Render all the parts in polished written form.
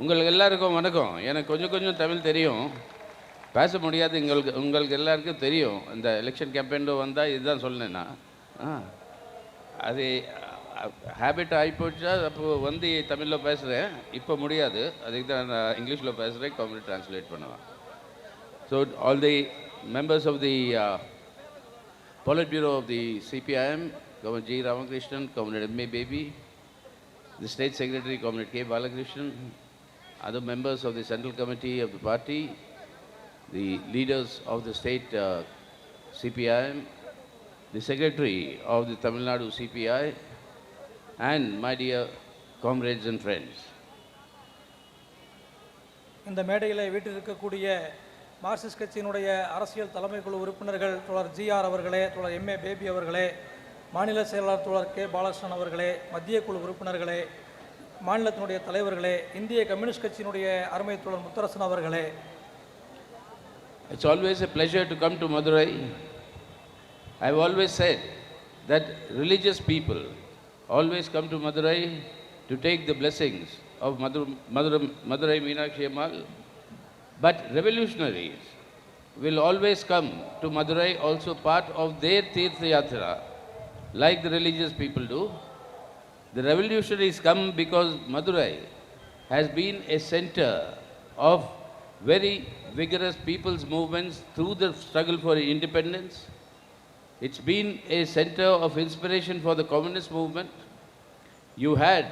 உங்களுக்கு எல்லாருக்கும் வணக்கம். எனக்கு கொஞ்சம் தமிழ் தெரியும், பேச முடியாது. உங்களுக்கு எல்லாருக்கும் தெரியும். இந்த எலெக்ஷன் கேம்பெயினில் வந்தால் இதுதான் சொன்னேன் நான். அது ஹேபிட் ஆகிப்போச்சா? அப்போது வந்து தமிழில் பேசுகிறேன், இப்போ முடியாது. அதுக்கு தான் நான் இங்கிலீஷில் பேசுகிறேன், கம்ப்ளீட் ட்ரான்ஸ்லேட் பண்ணலாம். So all the members of the Politburo of the CPI-ML, Comrade G. Ramakrishnan, Comrade M.A. Baby, the State Secretary, Comrade K. Balakrishnan, other members of the Central Committee of the party, the leaders of the state CPI-ML, the Secretary of the Tamil Nadu CPI, and my dear comrades and friends. இந்த மேடையில் வீட்டிருக்கக்கூடிய Marxist கட்சியினுடைய அரசியல் தலைமை குழு உறுப்பினர்கள் தோழர் GR அவர்களே, தோழர் எம்ஏ பேபி அவர்களே, மாநில செயலாளர் தோழர் கே பாலகிருஷ்ணன் அவர்களே, மத்திய குழு உறுப்பினர்களே, மாநிலத்தினுடைய தலைவர்களே, இந்திய கம்யூனிஸ்ட் கட்சியினுடைய அருமை தோழர் முத்தரசன் அவர்களே. It's always a pleasure to come to Madurai. I've always said that religious people always come to Madurai to take the blessings of Madurai Meenakshi Ammal. But revolutionaries will always come to Madurai, also part of their Theekkathir, like the religious people do. The revolutionaries come because Madurai has been a center of very vigorous people's movements through the struggle for independence. It's been a center of inspiration for the communist movement. You had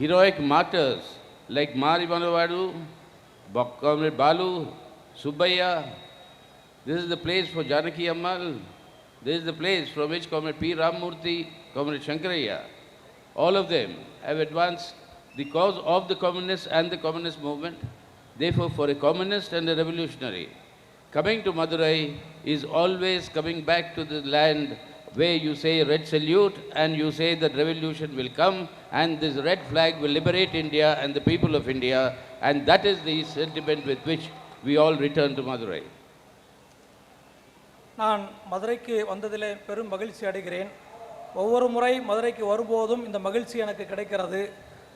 heroic martyrs like Mari Manavadu, Comrade Balu, Subbaya. This is the place for Janaki Ammal. This is the place from which Comrade P. Ramamurthy, Comrade Shankaraya, all of them have advanced the cause of the communists and the communist movement. Therefore, for a communist and a revolutionary, coming to Madurai is always coming back to the land where you say red salute and you say that revolution will come and this red flag will liberate India and the people of India, and that is the sentiment with which we all return to Madurai. நான் மதுரைக்கு வந்ததிலே பெரும் மகிழ்ச்சி அடைகிறேன். ஒவ்வொரு முறை மதுரைக்கு வரும்போதும் இந்த மகிழ்ச்சி எனக்கு கிடைக்கிறது.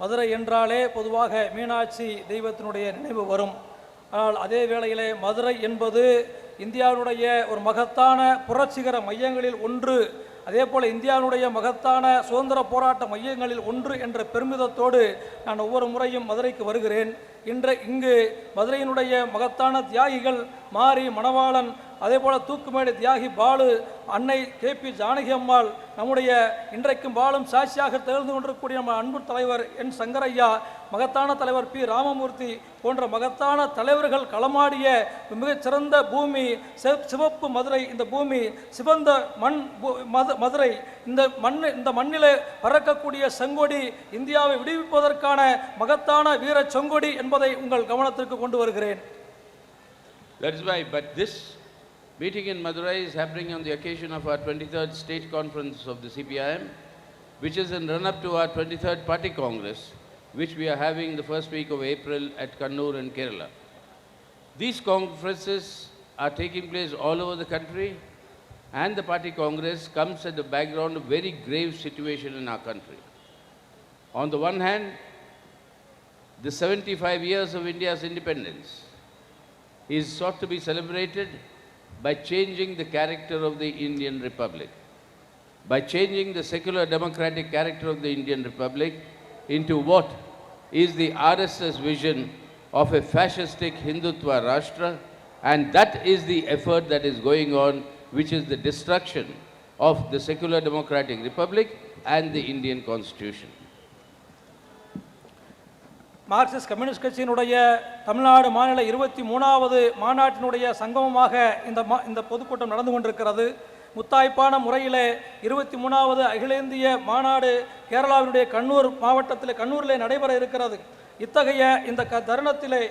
மதுரை என்றாலே பொதுவாக மீனாட்சி தெய்வத்தினுடைய நினைவு வரும். ஆனால் அதே வேளையிலே மதுரை என்பது இந்தியாவுடைய ஒரு மகத்தான புரட்சிகர மையங்களில் ஒன்று, அதே போல் இந்தியாவுடைய மகத்தான சுதந்திர போராட்ட மையங்களில் ஒன்று என்ற பெருமிதத்தோடு நான் ஒவ்வொரு முறையும் மதுரைக்கு வருகிறேன். இங்கு மதுரையினுடைய மகத்தான தியாகிகள் மாரி மணவாளன், அதே போல் தூக்குமேடு தியாகி பாலு, அன்னை கேபி ஜானகி அம்மாள், நம்முடைய இன்றைக்கும் பாலும் சாட்சியாக திகழ்ந்து கொண்டிருக்கக்கூடிய நம்ம அன்பு தலைவர் என் சங்கரையா, மகத்தான தலைவர் பி ராமமூர்த்தி போன்ற மகத்தான தலைவர்கள் களமாடிய மிகச்சிறந்த பூமி சிவப்பு மதுரை. இந்த பூமி சிவந்த மண் மதுரை. இந்த மண்ணிலே பறக்கக்கூடிய செங்கொடி இந்தியாவை விடுவிப்பதற்கான மகத்தான வீர செங்கொடி என்பதை உங்கள் கவனத்திற்கு கொண்டு வருகிறேன். That's why, but this meeting in Madurai is happening on the occasion of our 23rd State Conference of the CPI-ML, which is in run-up to our 23rd Party Congress, which we are having the first week of April at Kannur in Kerala. These conferences are taking place all over the country, and the Party Congress comes at the background of very grave situation in our country. On the one hand, the 75 years of India's independence is sought to be celebrated by changing the character of the Indian Republic, by changing the secular democratic character of the Indian Republic into what is the RSS vision of a fascistic Hindutva Rashtra, and that is the effort that is going on, which is the destruction of the secular democratic republic and the Indian constitution. Marxist communist கட்சியினுடைய தமிழ்நாடு மாநில 23வது மாநாட்டினுடைய சங்கமமாக இந்த பொதுக்கூட்டம் நடந்து கொண்டிருக்கிறது. முத்தாய்ப்பான முறையிலே 23வது அகில இந்திய மாநாடு கேரளாவினுடைய கண்ணூர் மாவட்டத்தில் கண்ணூரிலே நடைபெற இருக்கிறது. இத்தகைய இந்த தருணத்திலே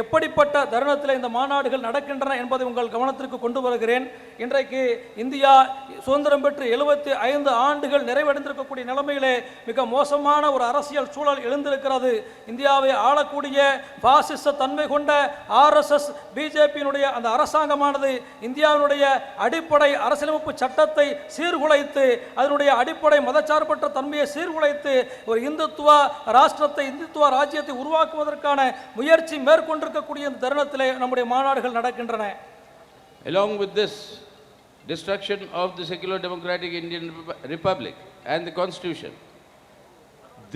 எப்படிப்பட்ட தருணத்திலே இந்த மாநாடுகள் நடக்கின்றன என்பதை உங்கள் கவனத்திற்கு கொண்டு வருகிறேன். இன்றைக்கு இந்தியா சுதந்திரம் பெற்று 75 ஆண்டுகள் நிறைவடைந்திருக்கக்கூடிய நிலைமையிலே மிக மோசமான ஒரு அரசியல் சூழல் எழுந்திருக்கிறது. இந்தியாவை ஆளக்கூடிய பாசிச தன்மை கொண்ட ஆர்எஸ்எஸ் பிஜேபியினுடைய அந்த அரசாங்கமானது இந்தியாவினுடைய அடிப்படை அரசியலமைப்பு சட்டத்தை சீர்குலைத்து அதனுடைய அடிப்படை மதச்சார்பற்ற தன்மையை சீர்குலைத்து ஒரு இந்துத்துவ ராஷ்டிரத்தை இந்துத்துவ ராஜ்ய ராஜ்யத்தை உருவாக்குவதற்கான முயற்சி மேற்கொண்டிருக்கக்கூடிய இந்த தருணத்திலே நம்முடைய மாநாடுகள் நடக்கின்றன. Along with this destruction of the secular democratic Indian Republic and the Constitution,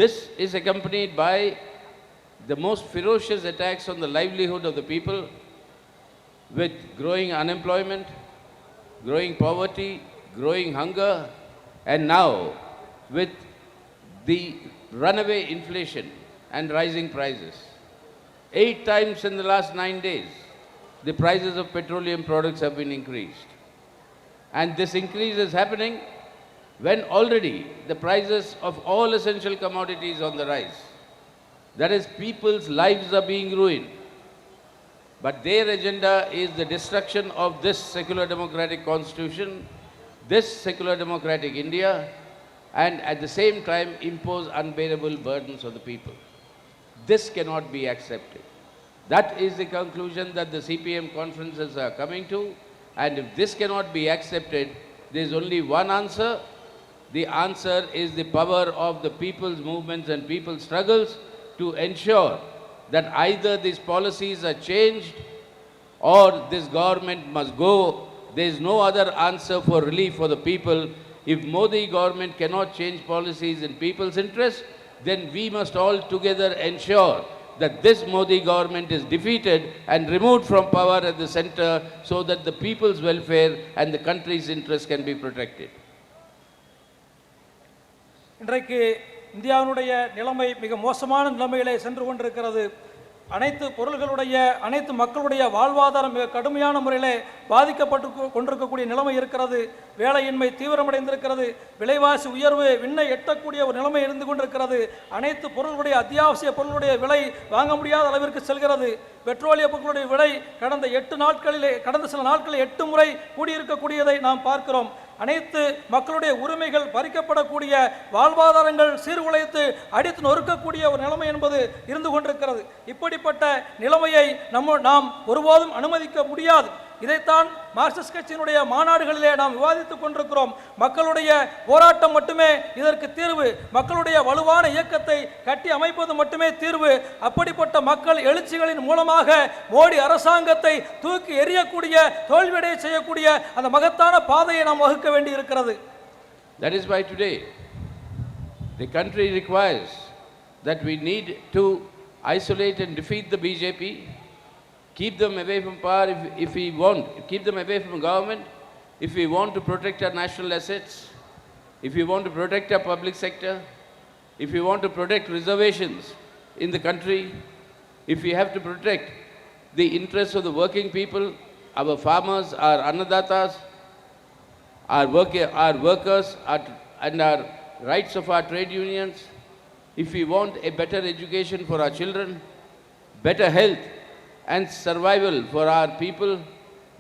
this is accompanied by the most ferocious attacks on the livelihood of the people, with growing unemployment, growing poverty, growing hunger, and now with the runaway inflation and rising prices. 8 times in the last 9 days, the prices of petroleum products have been increased. And this increase is happening when already the prices of all essential commodities on the rise. That is, people's lives are being ruined. But their agenda is the destruction of this secular democratic constitution, this secular democratic India, and at the same time impose unbearable burdens on the people. This cannot be accepted. That is the conclusion that the CPM conferences are coming to, and if this cannot be accepted, there is only one answer. The answer is the power of the people's movements and people's struggles to ensure that either these policies are changed or this government must go. There is no other answer for relief for the people. If Modi government cannot change policies in people's interest, then we must all together ensure that this Modi government is defeated and removed from power at the center, so that the people's welfare and the country's interest can be protected. இன்றைக்கு இந்தியாவினுடைய நிலைமை மிக மோசமான நிலைமையிலே சென்று கொண்டிருக்கிறது. அனைத்து பொருள்களுடைய அனைத்து மக்களுடைய வாழ்வாதாரம் மிக கடுமையான முறையிலே பாதிக்கப்பட்டு கொண்டிருக்கக்கூடிய நிலைமை இருக்கிறது. வேலையின்மை தீவிரமடைந்திருக்கிறது. விலைவாசி உயர்வு விண்ணை எட்டக்கூடிய ஒரு நிலைமை இருந்து கொண்டிருக்கிறது. அனைத்து பொருள்களுடைய அத்தியாவசிய பொருளுடைய விலை வாங்க முடியாத அளவிற்கு செல்கிறது. பெட்ரோலிய பொருட்களுடைய விலை கடந்த சில நாட்களில் 8 முறை கூடியிருக்கக்கூடியதை நாம் பார்க்கிறோம். அனைத்து மக்களுடைய உரிமைகள் பறிக்கப்படக்கூடிய, வாழ்வாதாரங்கள் சீர்குலைத்து அடித்து நொறுக்கக்கூடிய ஒரு நிலைமை என்பது இருந்து கொண்டிருக்கிறது. இப்படிப்பட்ட நிலைமையை நாம் ஒருபோதும் அனுமதிக்க முடியாது. இதைத்தான் மார்க்சிஸ்ட் கட்சியினுடைய மாநாடுகளிலே நாம் விவாதித்துக் கொண்டிருக்கிறோம். மக்களுடைய போராட்டம் மட்டுமே இதற்கு தீர்வு, மக்களுடைய வலுவான இயக்கத்தை கட்டி அமைப்பது மட்டுமே தீர்வு. அப்படிப்பட்ட மக்கள் எழுச்சிகளின் மூலமாக மோடி அரசாங்கத்தை தூக்கி எறியக்கூடிய, தோல்வியடைய செய்யக்கூடிய அந்த மகத்தான பாதையை நாம் வகுக்க வேண்டி இருக்கிறது. That is why today the country requires that we need to isolate and defeat the BJP. Keep them away from power if we want, keep them away from government, if we want to protect our national assets, if we want to protect our public sector, if we want to protect reservations in the country, if we have to protect the interests of the working people, our farmers, our annadatas, our workers, and our rights of our trade unions, if we want a better education for our children, better health and survival for our people,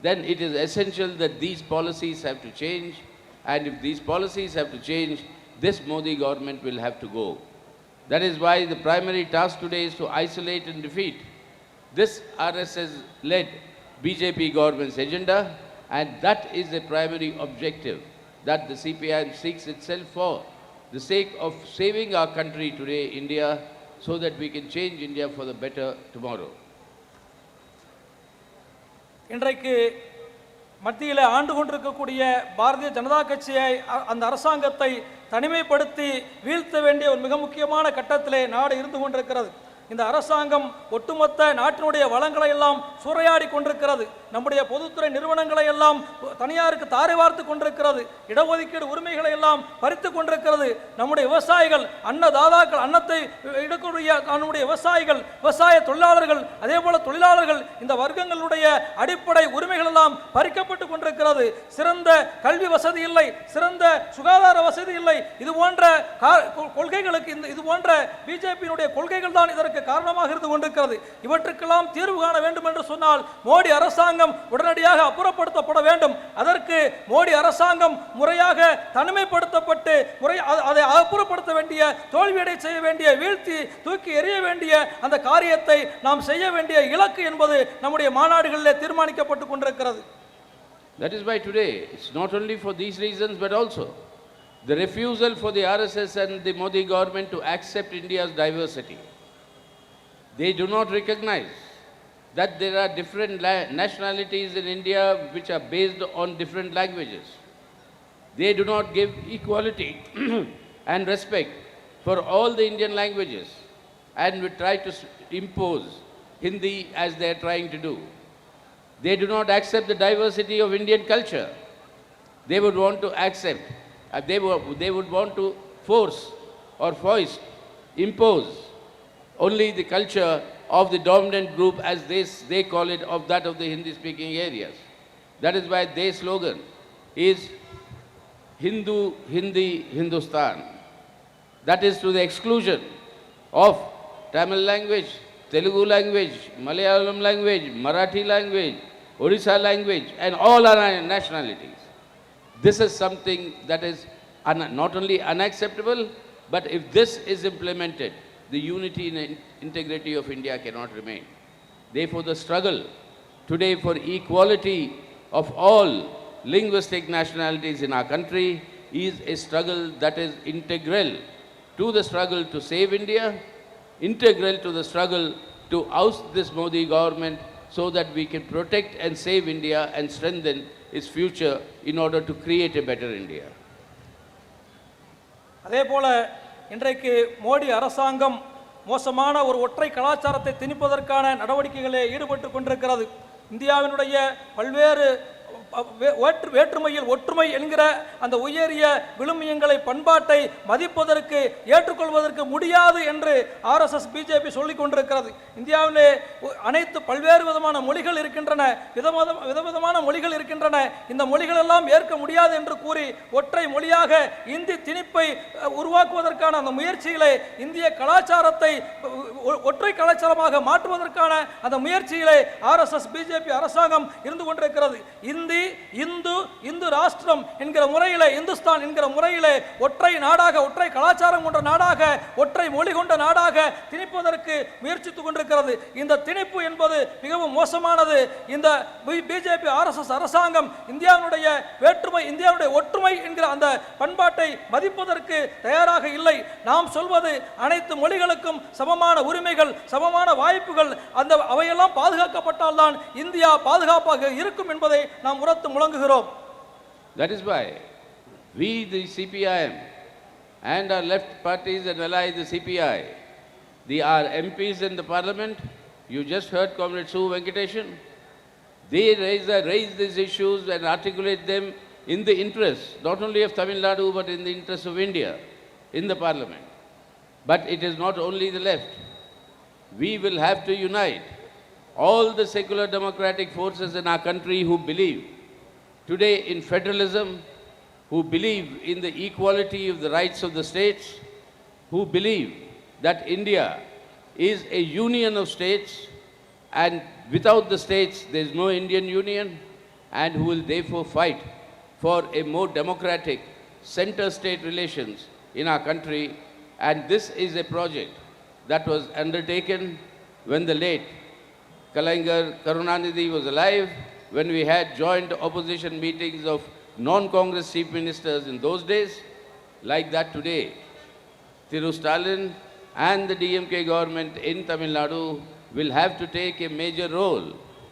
then it is essential that these policies have to change. And if these policies have to change, this Modi government will have to go. That is why the primary task today is to isolate and defeat this RSS-led BJP government's agenda, and that is the primary objective that the CPI seeks itself for, the sake of saving our country today, India, so that we can change India for the better tomorrow. இன்றைக்கு மத்தியில் ஆண்டு கொண்டிருக்கக்கூடிய பாரதிய ஜனதா கட்சியை, அந்த அரசாங்கத்தை தனிமைப்படுத்தி வீழ்த்த வேண்டிய ஒரு மிக முக்கியமான கட்டத்திலே நாடு இருந்து கொண்டிருக்கிறது. இந்த அரசாங்கம் ஒட்டுமொத்த நாட்டினுடைய வளங்களை எல்லாம் சூறையாடி கொண்டிருக்கிறது. நம்முடைய பொதுத்துறை நிறுவனங்களை எல்லாம் தனியாருக்கு தாரை வார்த்து கொண்டிருக்கிறது. இடஒதுக்கீடு உரிமைகளை எல்லாம் பறித்து கொண்டிருக்கிறது. நம்முடைய விவசாயிகள், அன்னதாதாக்கள், அன்னத்தை எடுக்கக்கூடிய நம்முடைய விவசாயிகள், விவசாய தொழிலாளர்கள், அதே போல தொழிலாளர்கள், இந்த வர்க்கங்களுடைய அடிப்படை உரிமைகள் எல்லாம் பறிக்கப்பட்டு கொண்டிருக்கிறது. சிறந்த கல்வி வசதி இல்லை, சிறந்த சுகாதார வசதி இல்லை. இது போன்ற கொள்கைகளுக்கு, இது போன்ற பிஜேபியினுடைய கொள்கைகள் தான் இதற்கு காரணமாக இருந்து கொண்டிருக்கிறது. இவற்றுக்கெல்லாம் தீர்வு காண வேண்டும் என்று சொன்னால் மோடி அரசாங்கம் உடனடியாக அப்புறப்படுத்தப்பட வேண்டும். அதற்கு மோடி அரசாங்கம் முறையாக தனிமைப்படுத்தப்பட்டு அதை அப்புறப்படுத்த வேண்டிய, தோல்வியடை செய்ய வேண்டிய, வீழ்த்தி தூக்கி எறிய வேண்டிய அந்த காரியத்தை நாம் செய்ய வேண்டிய இலக்கு என்பது நம்முடைய மாநாடுகளிலே தீர்மானிக்கப்பட்டு கொண்டிருக்கிறது. That is why today it's not only for these reasons but also the refusal for the RSS and the Modi government to accept India's diversity. They do not recognize that there are different nationalities in India which are based on different languages. They do not give equality and respect for all the Indian languages and will try to impose Hindi as they are trying to do. They do not accept the diversity of Indian culture. They would want to accept, they would want to force or foist, impose only the culture of the dominant group, as they call it, of that of the Hindi-speaking areas. That is why their slogan is Hindu, Hindi, Hindustan. That is to the exclusion of Tamil language, Telugu language, Malayalam language, Marathi language, Odisha language, and all our nationalities. This is something that is not only unacceptable, but if this is implemented, the unity and integrity of India cannot remain. Therefore, the struggle today for equality of all linguistic nationalities in our country is a struggle that is integral to the struggle to save India, integral to the struggle to oust this Modi government so that we can protect and save India and strengthen its future in order to create a better India. அதேபோல இன்றைக்கு மோடி அரசாங்கம் மோசமான ஒரு ஒற்றை கலாச்சாரத்தை திணிப்பதற்கான நடவடிக்கைகளில் ஈடுபட்டு கொண்டிருக்கிறது. இந்தியாவினுடைய பல்வேறு வேற்றுமையில் ஒற்றுமை என்கிற அந்த உயரிய விழுமியங்களை பண்பாட்டை மதிப்பதற்கு ஏற்றுக்கொள்வதற்கு முடியாது என்று ஆர்எஸ்எஸ் பிஜேபி சொல்லிக் கொண்டிருக்கிறது. இந்தியாவிலே அனைத்து பல்வேறு விதமான மொழிகள் இருக்கின்றன, விதவிதமான மொழிகள் இருக்கின்றன. இந்த மொழிகள் எல்லாம் ஏற்க முடியாது என்று கூறி ஒற்றை மொழியாக இந்தி திணிப்பை உருவாக்குவதற்கான அந்த முயற்சியிலே இந்திய கலாச்சாரத்தை ஒற்றை கலாச்சாரமாக மாற்றுவதற்கான அந்த முயற்சியிலே ஆர்எஸ்எஸ் பிஜேபி அரசாங்கம் இருந்து கொண்டிருக்கிறது. இந்து ராஷ்டிரம் என்கிற முறையிலே, இந்துஸ்தான் என்கிற முறையிலே ஒற்றை நாடாக, ஒற்றை கலாச்சாரம் கொண்ட நாடாக, ஒற்றை மொழி கொண்ட நாடாக திணிப்பதற்கு முயற்சித்துக் கொண்டிருக்கிறது. இந்த திணிப்பு என்பது மிகவும் மோசமானது. இந்த பிஜேபி ஆர்எஸ்எஸ் அரசாங்கம் இந்தியாவுடைய வேற்றுமை, இந்தியாவுடைய ஒற்றுமை என்கிற அந்த பண்பாட்டை மதிப்பதற்கு தயாராக இல்லை. நாம் சொல்வது அனைத்து மொழிகளுக்கும் சமமான உரிமைகள், சமமான வாய்ப்புகள், அந்த அவையெல்லாம் பாதுகாக்கப்பட்டால்தான் இந்தியா பாதுகாப்பாக இருக்கும் என்பதை நாம் உரத்து முழங்குகிறோம். That is why we, the CPI-M, and our left parties and allies, the CPI, our MPs in the parliament, you just heard Comrade Su Venkateshan, they raise these issues and articulate them in the interest, not only of Tamil Nadu, but in the interest of India, in the parliament. But it is not only the left. We will have to unite all the secular democratic forces in our country who believe today in federalism, who believe in the equality of the rights of the states, who believe that India is a union of states and without the states there is no Indian union, and who will therefore fight for a more democratic center-state relations in our country. And this is a project that was undertaken when the late Kalaignar Karunanidhi was alive, when we had joint opposition meetings of non-Congress chief ministers in those days. Like that today, Thiru Stalin and the DMK government in Tamil Nadu will have to take a major role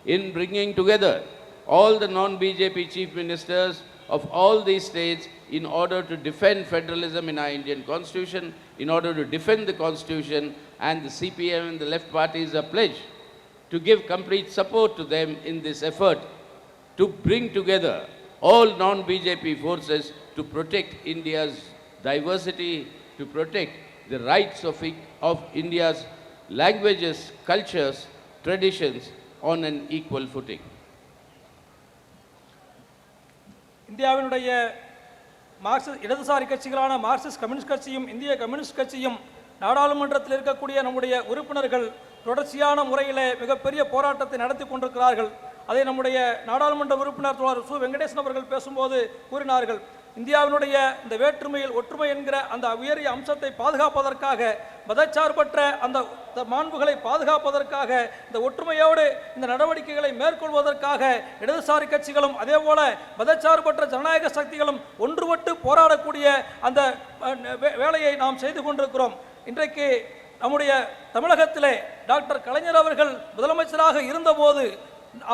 in bringing together all the non-BJP chief ministers of all these states in order to defend federalism in our Indian constitution, in order to defend the constitution, and the CPM and the left parties are pledged to give complete support to them in this effort to bring together all non-BJP forces to protect India's diversity, to protect the rights of India's languages, cultures, traditions on an equal footing. இந்தியாவினுடைய இடதுசாரி கட்சிகளான Marxist communist கட்சியும் இந்திய communist கட்சியும் நாடாளுமன்றத்தில் இருக்கக்கூடிய நம்முடைய உறுப்பினர்கள் தொடர்ச்சியான முறையில் மிகப்பெரிய போராட்டத்தை நடத்தி கொண்டிருக்கிறார்கள். அதை நம்முடைய நாடாளுமன்ற உறுப்பினர் தோழர் சு வெங்கடேசன் அவர்கள் பேசும்போது கூறினார்கள், இந்தியாவினுடைய இந்த வேற்றுமையில் ஒற்றுமை என்கிற அந்த உயரிய அம்சத்தை பாதுகாப்பதற்காக, மதச்சார்பற்ற அந்த மாண்புகளை பாதுகாப்பதற்காக, இந்த ஒற்றுமையோடு இந்த நடவடிக்கைகளை மேற்கொள்வதற்காக இடதுசாரி கட்சிகளும் அதேபோல மதச்சார்பற்ற ஜனநாயக சக்திகளும் ஒன்றுபட்டு போராடக்கூடிய அந்த வேலையை நாம் செய்து கொண்டிருக்கிறோம். இன்றைக்கு நம்முடைய தமிழகத்திலே டாக்டர் கலைஞர் அவர்கள் முதலமைச்சராக இருந்தபோது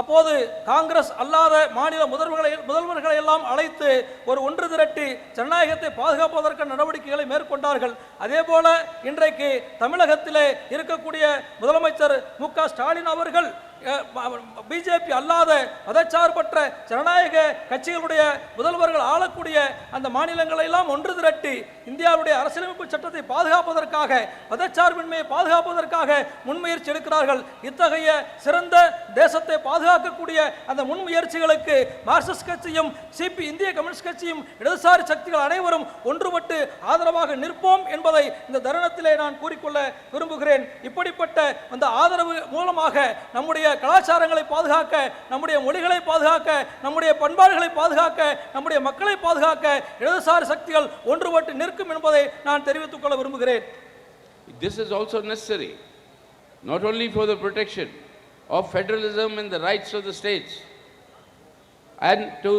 அப்போது காங்கிரஸ் அல்லாத மாநில முதல்வர்களை எல்லாம் அழைத்து ஒரு ஒன்று திரட்டி ஜனநாயகத்தை பாதுகாப்பதற்கான நடவடிக்கைகளை மேற்கொண்டார்கள். அதே போல இன்றைக்கு தமிழகத்திலே இருக்கக்கூடிய முதலமைச்சர் மு.க. ஸ்டாலின் அவர்கள் பிஜேபி அல்லாத மதச்சார்பற்ற ஜனநாயக கட்சிகளுடைய முதல்வர்கள் ஆளக்கூடிய அந்த மாநிலங்களை எல்லாம் ஒன்று திரட்டி இந்தியாவுடைய அரசியலமைப்பு சட்டத்தை பாதுகாப்பதற்காக மதச்சார்பின்மையை பாதுகாப்பதற்காக முன்முயற்சி எடுக்கிறார்கள். இத்தகைய சிறந்த தேசத்தை பாதுகாக்கக்கூடிய அந்த முன்முயற்சிகளுக்கு மார்க்சிஸ்ட் கட்சியும் இந்திய கம்யூனிஸ்ட் கட்சியும் இடதுசாரி சக்திகள் அனைவரும் ஒன்றுபட்டு ஆதரவாக நிற்போம் என்பதை இந்த தருணத்திலே நான் கூறிக்கொள்ள விரும்புகிறேன். இப்படிப்பட்ட அந்த ஆதரவு மூலமாக நம்முடைய கலாச்சாரங்களை பாதுகாக்க, நம்முடைய மொழிகளை பாதுகாக்க, நம்முடைய பண்பாடுகளை பாதுகாக்க, நம்முடைய மக்களை பாதுகாக்க இடதுசாரி சக்திகள் ஒன்றுபட்டு நிற்கும் என்பதை நான் தெரிவித்துக் கொள்ள விரும்புகிறேன். This is also necessary, not only for the protection of federalism and the rights of the states and to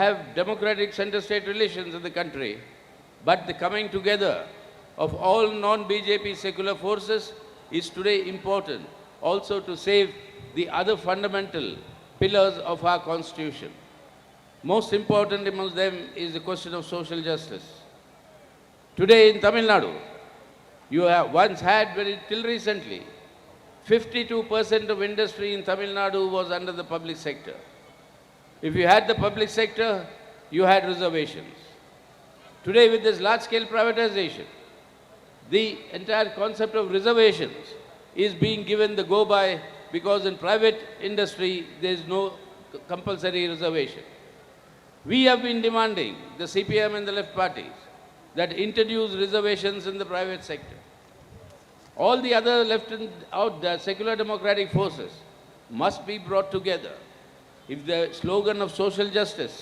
have democratic center-state relations in the country, but the coming together of all non-BJP secular forces is today important also to save the other fundamental pillars of our constitution. Most important among them is the question of social justice. Today in Tamil Nadu, you have once had till recently, 52% of industry in Tamil Nadu was under the public sector. If you had the public sector, you had reservations. Today with this large-scale privatization, the entire concept of reservations is being given the go-by, because in private industry there is no compulsory reservation. We have been demanding, the CPI-ML and the left parties, that introduce reservations in the private sector. All the other left and out the secular democratic forces must be brought together. If the slogan of social justice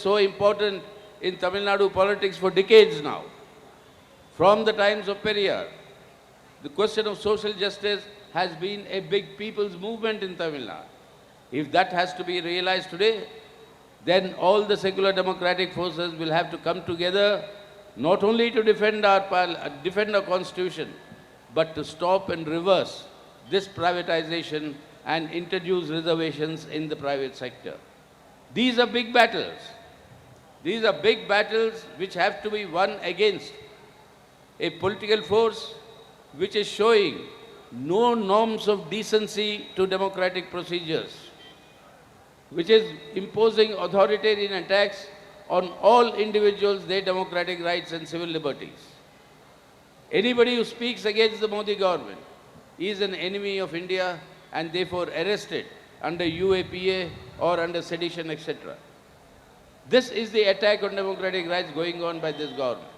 so important in Tamil Nadu politics for decades now, from the times of Periyar, the question of social justice has been a big people's movement in Tamil Nadu. If that has to be realized today, then all the secular democratic forces will have to come together, not only to defend our constitution, but to stop and reverse this privatization and introduce reservations in the private sector. These are big battles. These are big battles which have to be won against a political force which is showing no norms of decency to democratic procedures, which is imposing authoritarian attacks on all individuals, their democratic rights and civil liberties. Anybody who speaks against the Modi government is an enemy of India and therefore arrested under UAPA or under sedition, etc. This is the attack on democratic rights going on by this government.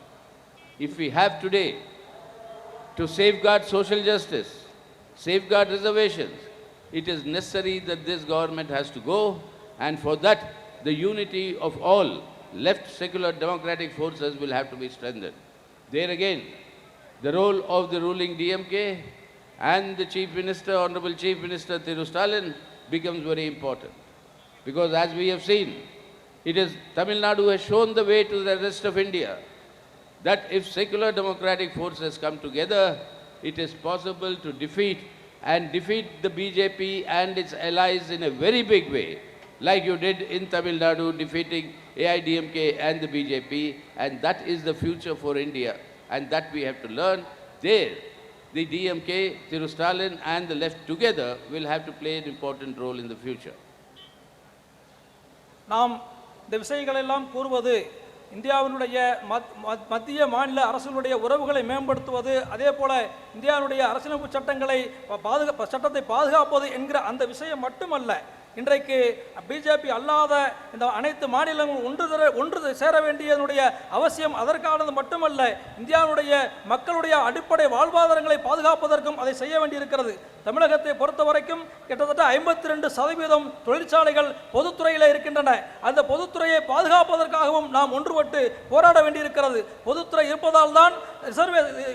If we have today to safeguard social justice, safeguard reservations, it is necessary that this government has to go, and for that the unity of all left secular democratic forces will have to be strengthened. There again, the role of the ruling DMK and the Chief Minister, Honorable Chief Minister Sitaram, becomes very important. Because as we have seen, it is Tamil Nadu has shown the way to the rest of India, that if secular democratic forces come together, it is possible to defeat the BJP and its allies in a very big way, like you did in Tamil Nadu, defeating AIDMK and the BJP, and that is the future for India, and that we have to learn. There, the DMK, Sitaram and the left together will have to play an important role in the future. நாம் இந்த விஷயங்களெல்லாம் கூறுவது இந்தியாவினுடைய மத்திய மாநில அரசுகளுடைய உறவுகளை மேம்படுத்துவது, அதே போல இந்தியாவுடைய அரசியலமைப்பு சட்டத்தை பாதுகாப்பது என்கிற அந்த விஷயம் மட்டுமல்ல. இன்றைக்கு பிஜேபி அல்லாத இந்த அனைத்து மாநிலங்களும் ஒன்று சேர வேண்டியதனுடைய அவசியம் அதற்கானது மட்டுமல்ல, இந்தியாவுடைய மக்களுடைய அடிப்படை வாழ்வாதாரங்களை பாதுகாப்பதற்கும் அதை செய்ய வேண்டியிருக்கிறது. தமிழகத்தை பொறுத்த வரைக்கும் கிட்டத்தட்ட 52% தொழிற்சாலைகள் பொதுத்துறையில் இருக்கின்றன. அந்த பொதுத்துறையை பாதுகாப்பதற்காகவும் நாம் ஒன்றுபட்டு போராட வேண்டியிருக்கிறது. பொதுத்துறை இருப்பதால் தான்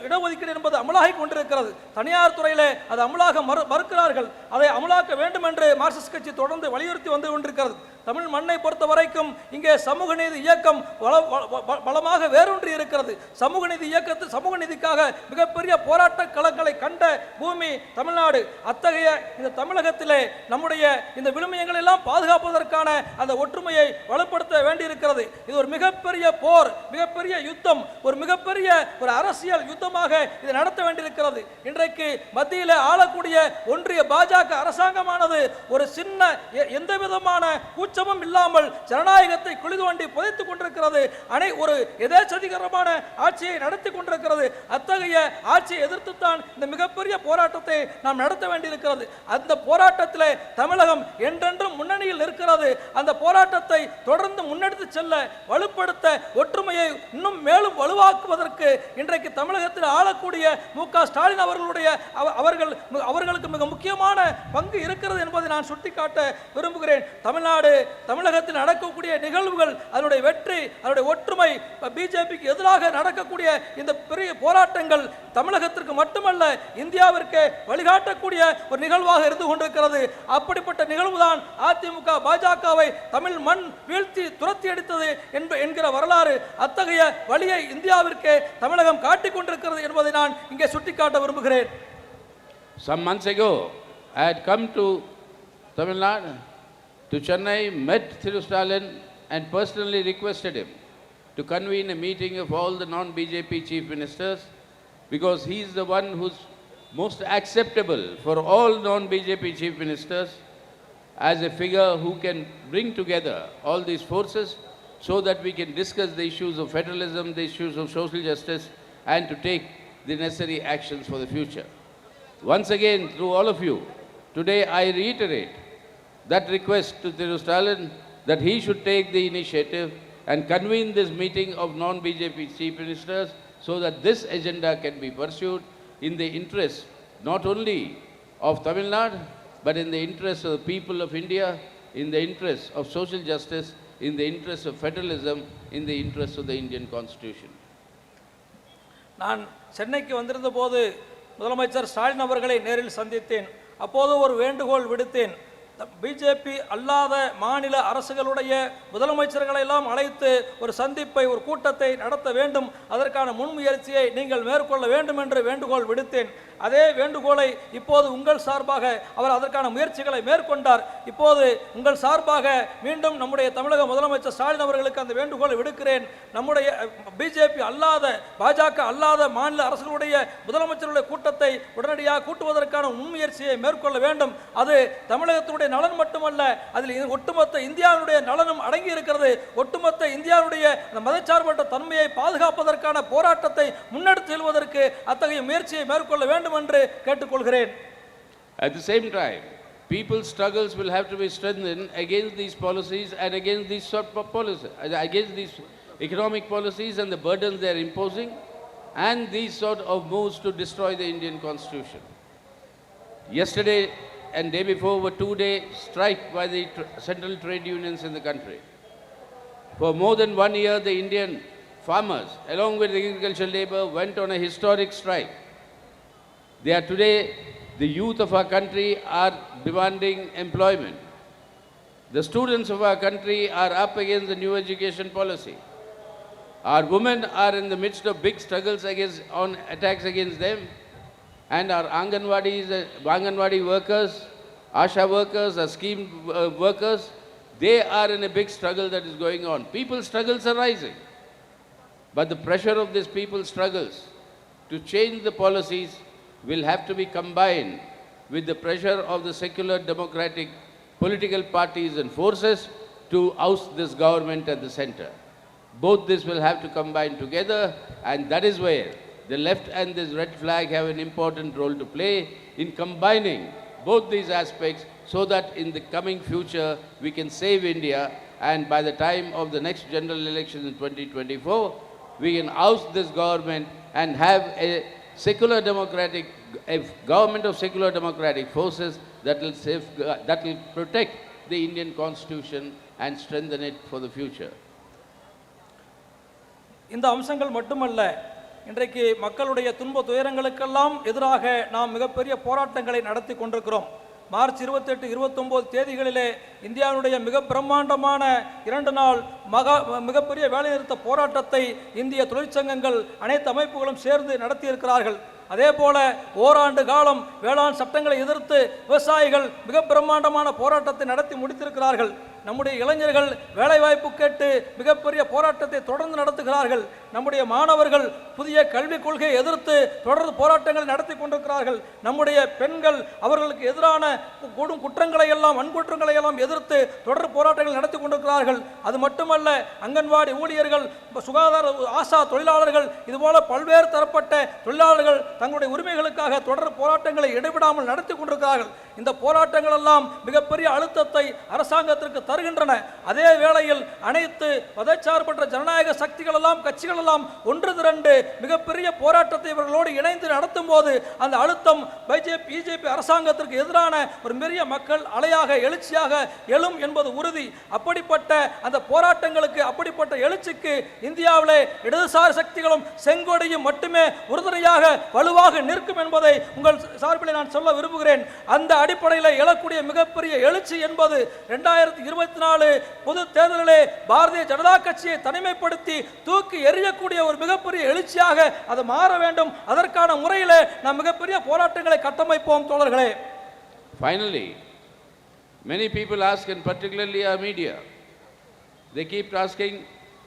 இடஒதுக்கீடு என்பது அமலாகி கொண்டிருக்கிறது. தனியார் துறையிலே அது அமலாக மறுக்கிறார்கள். அதை அமலாக்க வேண்டும் என்று மார்க்சிஸ்ட் கட்சி தொடர்ந்து வலியுறுத்தி வந்து கொண்டிருக்கிறது. தமிழ் மண்ணை பொறுத்த வரைக்கும் இங்கே சமூக நீதி இயக்கம் பலமாக வேரூன்றி இருக்கிறது. சமூக நீதிக்காக மிகப்பெரிய போராட்ட களங்களை கண்ட பூமி தமிழ்நாடு. அத்தகைய இந்த தமிழகத்திலே நம்முடைய இந்த விழுமியங்களை எல்லாம் பாதுகாப்பதற்கான அந்த ஒற்றுமையை வலுப்படுத்த வேண்டியிருக்கிறது. இது ஒரு மிகப்பெரிய போர், மிகப்பெரிய யுத்தம், ஒரு மிகப்பெரிய ஒரு அரசியல் யுத்தமாக இதை நடத்த வேண்டியிருக்கிறது. இன்றைக்கு மத்தியில் ஆளக்கூடிய ஒன்றிய பாஜக அரசாங்கமானது ஒரு சின்ன எந்த விதமான கூச்சமும் இல்லாமல் ஜனநாயகத்தை குளிதோண்டி புதைத்துக் கொண்டிருக்கிறது. ஒரு எதேச்சதிகாரமான ஆட்சியை நடத்தி கொண்டிருக்கிறது. அத்தகைய ஆட்சியை எதிர்த்துத்தான் இந்த மிகப்பெரிய போராட்டத்தை நாம் நடத்த வேண்டியிருக்கிறது. அந்த போராட்டத்தில் தமிழகம் என்றென்றும் முன்னணியில் இருக்கிறது. அந்த போராட்டத்தை தொடர்ந்து முன்னெடுத்து செல்ல, வலுப்படுத்த, ஒற்றுமையை இன்னும் மேலும் வலுவாக்குவதற்கு இன்றைக்கு தமிழகத்தில் ஆளக்கூடிய மு.க. ஸ்டாலின் அவர்களுக்கு மிக முக்கியமான பங்கு இருக்கிறது என்பதை நான் சுட்டிக்காட்ட விரும்புகிறேன். தமிழகத்தில் நடக்கக்கூடிய நிகழ்வுகள், அதனுடைய வெற்றி, அதனுடைய ஒற்றுமை, பிஜேபிக்கு எதிராக நடக்கக்கூடிய இந்த பெரிய போராட்டங்கள் தமிழகத்திற்கு மட்டுமல்ல இந்தியாவிற்கு வழிகாட்டக்கூடிய ஒரு நிகழ்வாக இருந்து கொண்டிருக்கிறது. அப்படிப்பட்ட நிகழ்வுதான் அதிமுக பாஜகவை தமிழ் மண் வீழ்த்தி துரத்தி அடித்தது என்கிற வரலாறு. அத்தகைய வழியை இந்தியாவிற்கு தமிழகம் காட்டிக் கொண்டிருக்கிறது என்பதை நான் இங்கே சுட்டிக்காட்ட விரும்புகிறேன். Some months ago, I had come to Tamil Nadu, to Chennai, met Thiru Stalin and personally requested him to convene a meeting of all the non-BJP chief ministers, because he is the one who's most acceptable for all non-BJP chief ministers as a figure who can bring together all these forces so that we can discuss the issues of federalism, the issues of social justice, and to take the necessary actions for the future. Once again, through all of you, today I reiterate that request to Thiru Stalin that he should take the initiative and convene this meeting of non-BJP chief ministers so that this agenda can be pursued in the interest not only of Tamil Nadu, but in the interest of the people of India, in the interest of social justice, in the interest of federalism, in the interest of the Indian Constitution. நான் சென்னைக்கு வந்திருந்த போது முதலமைச்சர் ஸ்டாலின் அவர்களை நேரில் சந்தித்தேன். அப்போது ஒரு வேண்டுகோள் விடுத்தேன். பிஜேபி அல்லாத மாநில அரசுகளுடைய முதலமைச்சர்களை எல்லாம் அழைத்து ஒரு சந்திப்பை, ஒரு கூட்டத்தை நடத்த வேண்டும், அதற்கான முன்முயற்சியை நீங்கள் மேற்கொள்ள வேண்டும் என்று வேண்டுகோள் விடுத்தேன். அதே வேண்டுகோளை இப்போது உங்கள் சார்பாக அவர் அதற்கான முயற்சிகளை மேற்கொண்டார். இப்போது உங்கள் சார்பாக மீண்டும் நம்முடைய தமிழக முதலமைச்சர் ஸ்டாலின் அவர்களுக்கு அந்த வேண்டுகோளை விடுக்கிறேன். நம்முடைய பிஜேபி அல்லாத, பாஜக அல்லாத மாநில அரசுகளுடைய முதலமைச்சர்களுடைய கூட்டத்தை உடனடியாக கூட்டுவதற்கான முன்முயற்சியை மேற்கொள்ள வேண்டும். அது தமிழகத்தினுடைய நலன் மட்டுமல்ல, அதில் ஒட்டுமொத்த இந்தியாவுடைய நலனும் அடங்கி இருக்கிறது. ஒட்டுமொத்த இந்தியாவுடைய மதச்சார்பற்ற தன்மையை பாதுகாப்பதற்கான போராட்டத்தை முன்னெடுத்து செல்வதற்கு அத்தகைய முயற்சியை மேற்கொள்ள வேண்டும் என்று கேட்டுக்கொள்கிறேன். At the same time, people's struggles will have to be strengthened against these policies and against these sort of policies, against these economic policies and the burdens they are imposing, and these sort of moves to destroy the Indian Constitution. Yesterday and day before were 2-day strike by the central trade unions in the country. For more than 1 year, the Indian farmers, along with agricultural labor, went on a historic strike. They are today, the youth of our country are demanding employment. The students of our country are up against the new education policy. Our women are in the midst of big struggles on attacks against them. And our Anganwadi workers, Asha workers, our scheme workers, they are in a big struggle that is going on. People's struggles are rising. But the pressure of these people's struggles to change the policies will have to be combined with the pressure of the secular democratic political parties and forces to oust this government at the center. Both this will have to combine together, and that is where the left and this red flag have an important role to play in combining both these aspects so that in the coming future we can save India, and by the time of the next general election in 2024, we can oust this government and have a government of secular democratic forces that will protect the Indian Constitution and strengthen it for the future. இந்த அம்சங்கள் மட்டுமல்ல, இன்றைக்கு மக்களுடைய துன்ப துயரங்களுக்கெல்லாம் எதிராக நாம் மிகப்பெரிய போராட்டங்களை நடத்தி கொண்டிருக்கிறோம். மார்ச் 28, 29 தேதிகளிலே இந்தியாவுடைய மிக பிரம்மாண்டமான 2 நாள் மிகப்பெரிய வேலைநிறுத்த போராட்டத்தை இந்திய தொழிற்சங்கங்கள் அனைத்து அமைப்புகளும் சேர்ந்து நடத்தியிருக்கிறார்கள். அதே போல ஓராண்டு காலம் வேளாண் சட்டங்களை எதிர்த்து விவசாயிகள் மிக பிரம்மாண்டமான போராட்டத்தை நடத்தி முடித்திருக்கிறார்கள். நம்முடைய இளைஞர்கள் வேலைவாய்ப்பு கேட்டு மிகப்பெரிய போராட்டத்தை தொடர்ந்து நடத்துகிறார்கள். நம்முடைய மாணவர்கள் புதிய கல்விக் கொள்கையை எதிர்த்து தொடர்ந்து போராட்டங்களை நடத்தி கொண்டிருக்கிறார்கள். நம்முடைய பெண்கள் அவர்களுக்கு எதிரான கூடும் குற்றங்களை எல்லாம் வன்குற்றங்களை எல்லாம் எதிர்த்து தொடர் போராட்டங்கள் நடத்தி கொண்டிருக்கிறார்கள். அது மட்டுமல்ல, அங்கன்வாடி ஊழியர்கள், சுகாதார ஆசா தொழிலாளர்கள், இதுபோல பல்வேறு தரப்பட்ட தொழிலாளர்கள் தங்களுடைய உரிமைகளுக்காக தொடர் போராட்டங்களை இடைவிடாமல் நடத்தி கொண்டிருக்கிறார்கள். இந்த போராட்டங்கள் எல்லாம் மிகப்பெரிய அழுத்தத்தை அரசாங்கத்திற்கு தருகின்றன. அதே வேளையில் அனைத்து மதச்சார்பற்ற ஜனநாயக சக்திகள் எல்லாம் கட்சிகள் எல்லாம் ஒன்று திரண்டு மிகப்பெரிய போராட்டத்தை இவர்களோடு இணைந்து நடத்தும் போது அந்த அழுத்தம் பிஜேபி அரசாங்கத்திற்கு எதிரான ஒரு பெரிய மக்கள் அலையாக எழுச்சியாக எழும் என்பது உறுதி. அப்படிப்பட்ட அந்த போராட்டங்களுக்கு, அப்படிப்பட்ட எழுச்சிக்கு இந்தியாவிலே இடதுசாரி சக்திகளும் செங்கோடையும் மட்டுமே உறுதுணையாக வலுவாக நிற்கும் என்பதை உங்கள் சார்பில் நான் சொல்ல விரும்புகிறேன். அந்த அடிப்படையில் எழக்கூடிய மிகப்பெரிய எழுச்சி என்பது 2024 பொது தேர்தலிலே பாரதிய ஜனதா கட்சியை தனிமைப்படுத்தி தூக்கி எறியக்கூடிய ஒரு மிகப்பெரிய எழுச்சியாக அது மாற வேண்டும். அதற்கான முறையிலே நாம் மிகப்பெரிய போராட்டங்களை கட்டமைப்போம் தோழர்களே. Finally, many people ask, and particularly our media, they keep asking,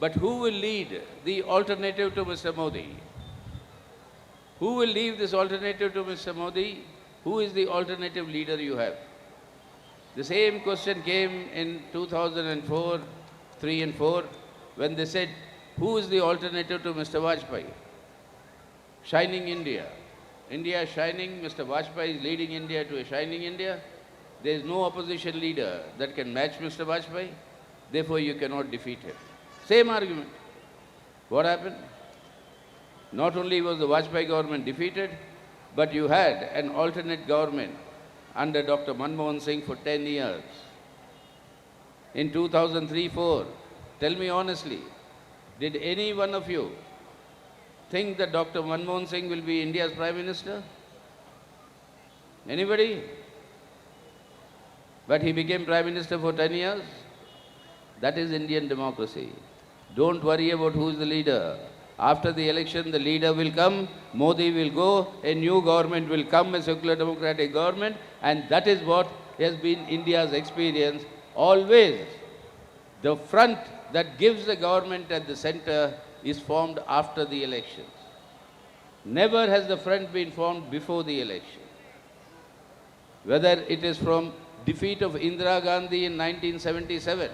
but who will lead the alternative to Mr. Modi? Who will lead this alternative to Mr. Modi? Who is the alternative leader you have? The same question came in 2004, 3 and 4 when they said, who is the alternative to Mr. Vajpayee? Shining India. India is shining, Mr. Vajpayee is leading India to a shining India. There is no opposition leader that can match Mr. Vajpayee. Therefore, you cannot defeat him. Same argument. What happened? Not only was the Vajpayee government defeated, but you had an alternate government under Dr. Manmohan Singh for 10 years. In 2003-4, tell me honestly, did any one of you think that Dr. Manmohan Singh will be India's Prime Minister? Anybody? But he became Prime Minister for 10 years. That is Indian democracy. Don't worry about who is the leader. After the election, the leader will come, Modi will go, a new government will come, a secular democratic government, and that is what has been India's experience. Always, the front that gives the government at the center is formed after the elections. Never has the front been formed before the election. Whether it is from defeat of Indira Gandhi in 1977,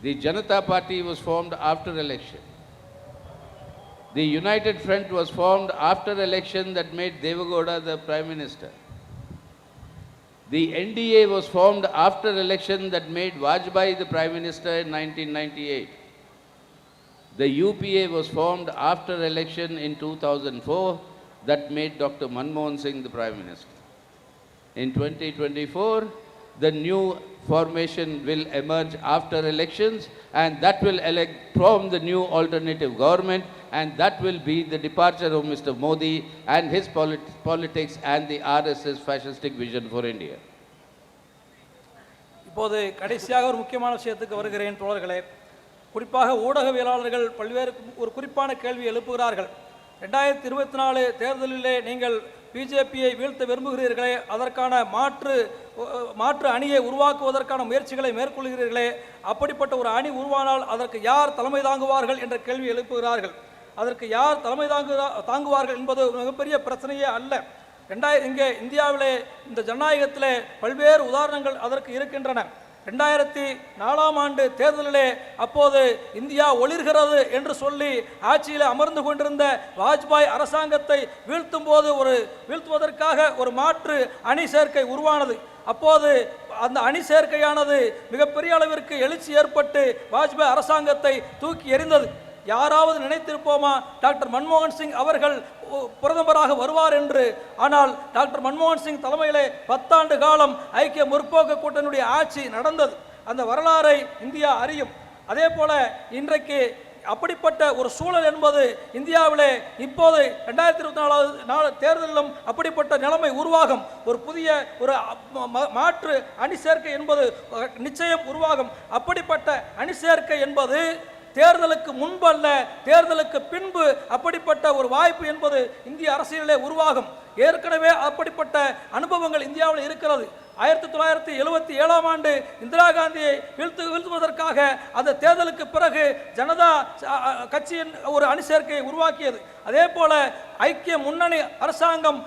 the Janata Party was formed after election. The United Front was formed after election that made Devagowda the Prime Minister. The NDA was formed after election that made Vajpayee the Prime Minister in 1998. The UPA was formed after election in 2004 that made Dr. Manmohan Singh the Prime Minister. In 2024, the new formation will emerge after elections, and that will form the new alternative government, and that will be the departure of Mr. Modi and his politics and the RSS fascistic vision for India. இப்போது கடைசியாக ஒரு முக்கியமான விஷயத்துக்கு வருகிறேன் தோழர்களே. குறிப்பாக ஊடகவியலாளர்கள் பல்வேறு ஒரு குறிப்பான கேள்வி எழுப்புகிறார்கள். 2024 தேர்தலிலே நீங்கள் பிஜேபியை வீழ்த்த விரும்புகிறீர்களே, அதற்கான மாற்று அணியை உருவாக்குவதற்கான முயற்சிகளை மேற்கொள்கிறீர்களே, அப்படிப்பட்ட ஒரு அணி உருவானால் அதற்கு யார் தலைமை தாங்குவார்கள் என்ற கேள்வி எழுப்புகிறார்கள். அதற்கு யார் தலைமை தாங்குவார்கள் என்பது மிகப்பெரிய பிரச்சனையே அல்ல. இங்கே இந்தியாவிலே இந்த ஜனநாயகத்திலே பல்வேறு உதாரணங்கள் அதற்கு இருக்கின்றன. 2004ஆம் ஆண்டு தேர்தலிலே அப்போது இந்தியா ஒளிர்கிறது என்று சொல்லி ஆட்சியில் அமர்ந்து கொண்டிருந்த வாஜ்பாய் அரசாங்கத்தை வீழ்த்துவதற்காக ஒரு மாற்று அணி சேர்க்கை உருவானது. அப்போது அந்த அணி சேர்க்கையானது மிகப்பெரிய அளவிற்கு எழுச்சி ஏற்பட்டு வாஜ்பாய் அரசாங்கத்தை தூக்கி எறிந்தது. யாராவது நினைத்திருப்போமா டாக்டர் மன்மோகன் சிங் அவர்கள் பிரதமராக வருவார் என்று? ஆனால் டாக்டர் மன்மோகன் சிங் தலைமையிலே 10 ஆண்டு காலம் ஐக்கிய முற்போக்கு கூட்டணியுடைய ஆட்சி நடந்தது. அந்த வரலாறை இந்தியா அறியும். அதே போல இன்றைக்கு அப்படிப்பட்ட ஒரு சூழல் என்பது இந்தியாவிலே இப்போது 2024 தேர்தலிலும் அப்படிப்பட்ட நிலைமை உருவாகும். ஒரு புதிய ஒரு மாற்று அணி சேர்க்கை என்பது நிச்சயம் உருவாகும். அப்படிப்பட்ட அணி சேர்க்கை என்பது தேர்தலுக்கு முன்பல்ல, தேர்தலுக்கு பின்பு அப்படிப்பட்ட ஒரு வாய்ப்பு என்பது இந்திய அரசியலிலே உருவாகும். ஏற்கனவே அப்படிப்பட்ட அனுபவங்கள் இந்தியாவில் இருக்கிறது. 1977ஆம் ஆண்டு இந்திரா காந்தியை வீழ்த்துவதற்காக அந்த தேர்தலுக்கு பிறகு ஜனதா கட்சியின் ஒரு அணி சேர்க்கையை உருவாக்கியது. அதே போல ஐக்கிய முன்னணி அரசாங்கம்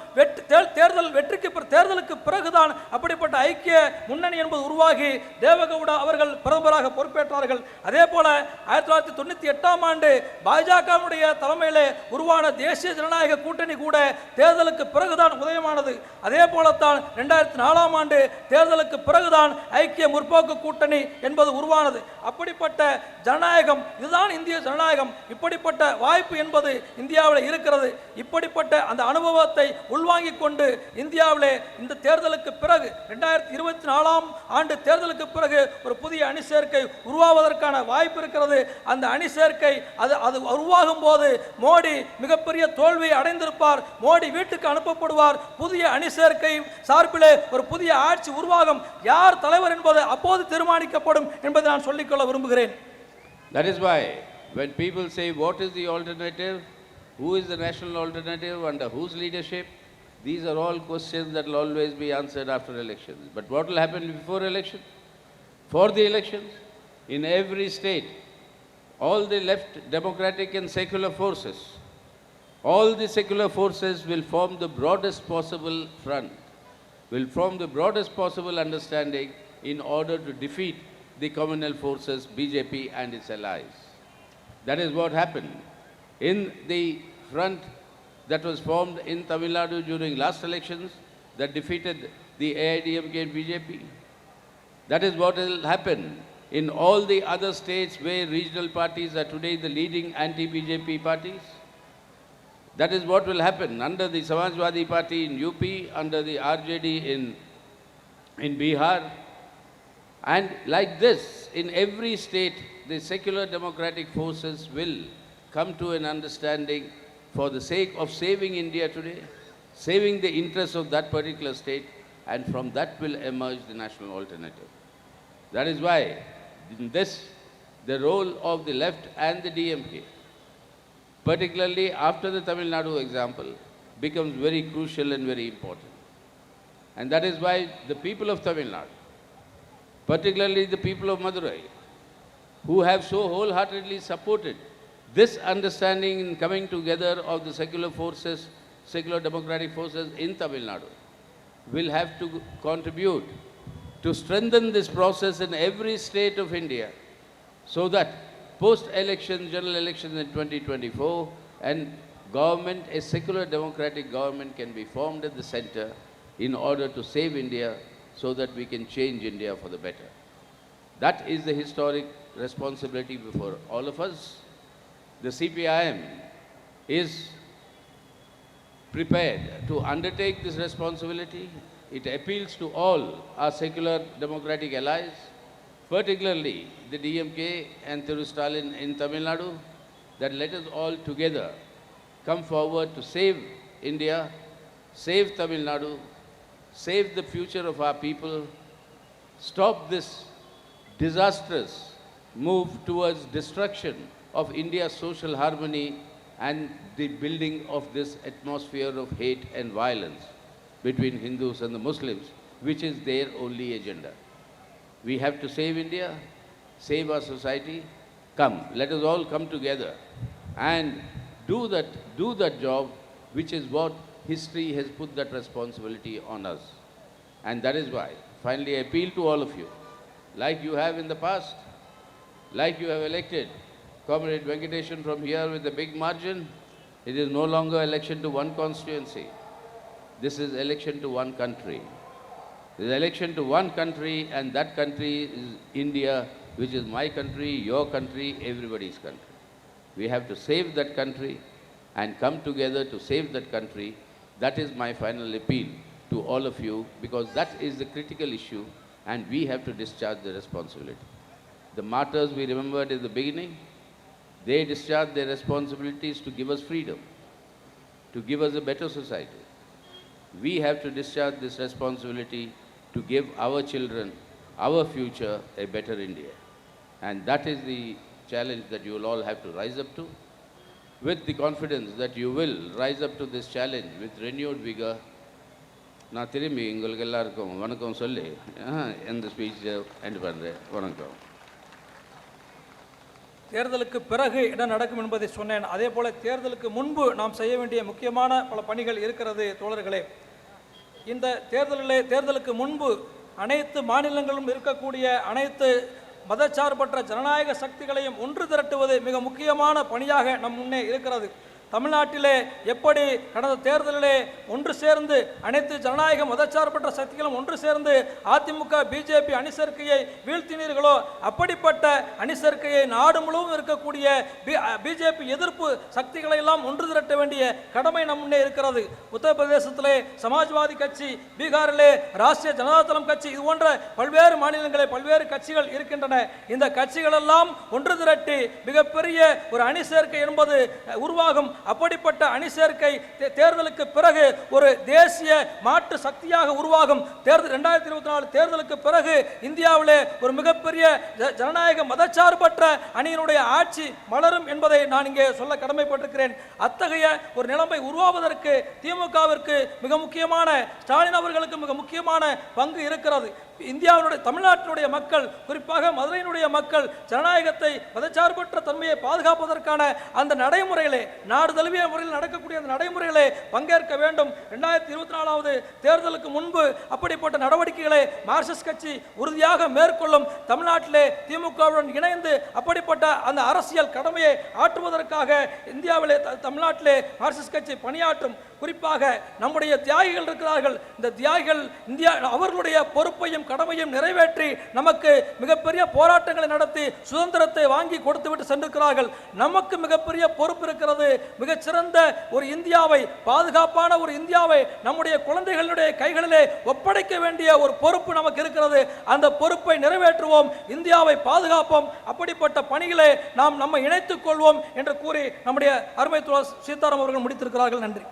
தேர்தலுக்கு பிறகுதான் அப்படிப்பட்ட ஐக்கிய முன்னணி என்பது உருவாகி தேவகவுடா அவர்கள் பிரதமராக பொறுப்பேற்றார்கள். அதே போல 1998ஆம் ஆண்டு பாஜகவுடைய தலைமையிலே உருவான தேசிய ஜனநாயக கூட்டணி கூட தேர்தலுக்கு பிறகுதான் உதயமானது. அதே போலத்தான் 2004ஆம் ஆண்டு தேர்தலுக்கு பிறகுதான் ஐக்கிய முற்போக்கு கூட்டணி என்பது உருவானது. அப்படிப்பட்ட ஜனநாயகம், இதுதான் இந்திய ஜனநாயகம். இப்படிப்பட்ட வாய்ப்பு என்பது இந்தியாவில் இருக்கிறது. இப்படிப்பட்ட அந்த அனுபவத்தை உள்வாங்கிக் கொண்டு இந்தியாவிலே இந்த தேர்தலுக்கு பிறகு 2024ஆம் ஆண்டு தேர்தலுக்கு பிறகு ஒரு புதிய அணி சேர்க்கை உருவாவதற்கான வாய்ப்பு இருக்கிறது. அந்த அணி சேர்க்கை அது உருவாகும் போது மோடி மிகப்பெரிய தோல்வியை அடைந்திருப்பார். மோடி வீட்டுக்கு அனுப்பப்படுவார். புதிய அணி சேர்க்கை சார்பிலே ஒரு புதிய ஆட்சி உருவாகும். யார் தலைவர் என்பது அப்போது தீர்மானிக்கப்படும் என்பதை நான் சொல்லிக்கொள்ள விரும்புகிறேன். That is why when people say what is the alternative, who is the national alternative, under whose leadership, these are all questions that will always be answered after elections. But what will happen before election? For the elections, in every state, all the left democratic and secular forces, all the secular forces will form the broadest possible front, will form the broadest possible understanding in order to defeat the communal forces, BJP and its allies. That is what happened in the front that was formed in Tamil Nadu during last elections that defeated the AIDMK and BJP. That is what will happen in all the other states where regional parties are today the leading anti-BJP parties. That is what will happen under the Samajwadi Party in UP, under the RJD in Bihar. And like this, in every state, the secular democratic forces will come to an understanding for the sake of saving India today, saving the interests of that particular state, and from that will emerge the national alternative. That is why in this, the role of the left and the DMK, particularly after the Tamil Nadu example, becomes very crucial and very important. And that is why the people of Tamil Nadu, particularly the people of Madurai, who have so wholeheartedly supported this understanding in coming together of the secular forces, secular democratic forces in Tamil Nadu, will have to contribute to strengthen this process in every state of India, so that post-election, general elections in 2024, and government, a secular democratic government can be formed at the center in order to save India, so that we can change India for the better. That is the historic responsibility before all of us. The CPI-M is prepared to undertake this responsibility. It appeals to all our secular democratic allies, particularly the DMK and Thiru Stalin in Tamil Nadu, that let us all together come forward to save India, save Tamil Nadu, save the future of our people, stop this disastrous move towards destruction of India's social harmony and the building of this atmosphere of hate and violence between Hindus and the Muslims, which is their only agenda. We have to save India, save our society. Come, let us all come together and do that job, which is what history has put that responsibility on us. And that is why, finally, I appeal to all of you, like you have in the past, like you have elected Comrade Venkateshan from here with a big margin. It is no longer election to one constituency. This is election to one country. It is election to one country, and that country is India, which is my country, your country, everybody's country. We have to save that country and come together to save that country. That is my final appeal to all of you, because that is the critical issue, and we have to discharge the responsibility. The martyrs we remembered in the beginning, They discharge their responsibilities to give us freedom, to give us a better society. We have to discharge this responsibility to give our children, our future, a better India. And that is the challenge that you will all have to rise up to. With the confidence that you will rise up to this challenge with renewed vigor, நான் திரும்பி உங்களுக்கு எல்லாருக்கும் வணக்கம் சொல்லி இந்த ஸ்பீச்சை end பண்ணுறேன். வணக்கம். தேர்தலுக்கு பிறகு என்ன நடக்கும் என்பதை சொன்னேன். அதே போல தேர்தலுக்கு முன்பு நாம் செய்ய வேண்டிய முக்கியமான பல பணிகள் இருக்கிறது தோழர்களே. இந்த தேர்தலுக்கு முன்பு அனைத்து மாநிலங்களிலும் இருக்கக்கூடிய அனைத்து மதச்சார்பற்ற ஜனநாயக சக்திகளையும் ஒன்று திரட்டுவது மிக முக்கியமான பணியாக நம் முன்னே இருக்கிறது. தமிழ்நாட்டிலே எப்படி கடந்த தேர்தலிலே ஒன்று சேர்ந்து அனைத்து ஜனநாயக மதச்சார்பற்ற சக்திகளும் ஒன்று சேர்ந்து அதிமுக பிஜேபி அணிசேர்க்கையை வீழ்த்தினீர்களோ அப்படிப்பட்ட அணிசேர்க்கையை நாடு முழுவதும் இருக்கக்கூடிய பிஜேபி எதிர்ப்பு சக்திகளை எல்லாம் ஒன்று திரட்ட வேண்டிய கடமை நம் முன்னே இருக்கிறது. உத்தரப்பிரதேசத்திலே சமாஜ்வாதி கட்சி, பீகாரிலே ராஷ்டிரிய ஜனதாதளம் கட்சி, இது போன்ற பல்வேறு மாநிலங்களில் பல்வேறு கட்சிகள் இருக்கின்றன. இந்த கட்சிகள் எல்லாம் ஒன்று திரட்டி மிகப்பெரிய ஒரு அணிசேர்க்கை என்பது உருவாகும். அப்படிப்பட்ட அணிசேர்க்கை தேர்தலுக்கு பிறகு ஒரு தேசிய மாற்று சக்தியாக உருவாகும். 2024 தேர்தலுக்கு பிறகு இந்தியாவிலே ஒரு மிகப்பெரிய ஜனநாயக மதச்சார்பற்ற அணியினுடைய ஆட்சி மலரும் என்பதை நான் இங்கே சொல்ல கடமைப்பட்டிருக்கிறேன். அத்தகைய ஒரு நிலைமை உருவாவதற்கு திமுகவிற்கு மிக முக்கியமான, ஸ்டாலின் அவர்களுக்கு மிக முக்கியமான பங்கு இருக்கிறது. இந்தியாவினுடைய தமிழ்நாட்டினுடைய மக்கள், குறிப்பாக மதுரையினுடைய மக்கள் ஜனநாயகத்தை மதச்சார்பற்ற தன்மையை பாதுகாப்பதற்கான அந்த நடைமுறையிலே, நாடு தழுவிய முறையில் நடக்கக்கூடிய அந்த நடைமுறைகளை பங்கேற்க வேண்டும். 2024 தேர்தலுக்கு முன்பு அப்படிப்பட்ட நடவடிக்கைகளை மார்க்சிஸ்ட் கட்சி உறுதியாக மேற்கொள்ளும். தமிழ்நாட்டிலே திமுகவுடன் இணைந்து அப்படிப்பட்ட அந்த அரசியல் கடமையை ஆற்றுவதற்காக இந்தியாவிலே தமிழ்நாட்டிலே மார்க்சிஸ்ட் கட்சி பணியாற்றும். குறிப்பாக நம்முடைய தியாகிகள் இருக்கிறார்கள். இந்த தியாகிகள் அவர்களுடைய பொறுப்பையும் கடமையும் நிறைவேற்றி நமக்கு மிகப்பெரிய போராட்டங்களை நடத்தி சுதந்திரத்தை வாங்கி கொடுத்துவிட்டு சென்றிருக்கிறார்கள். நமக்கு மிகப்பெரிய பொறுப்பு இருக்கிறது. மிகச்சிறந்த ஒரு இந்தியாவை, பாதுகாப்பான ஒரு இந்தியாவை நம்முடைய குழந்தைகளுடைய கைகளிலே ஒப்படைக்க வேண்டிய ஒரு பொறுப்பு நமக்கு இருக்கிறது. அந்த பொறுப்பை நிறைவேற்றுவோம், இந்தியாவை பாதுகாப்போம். அப்படிப்பட்ட பணிகளை நாம் நம்மை இணைத்துக் கொள்வோம் என்று கூறி நம்முடைய அருமை தோழர் சீதாராம் அவர்கள் முடித்திருக்கிறார்கள். நன்றி.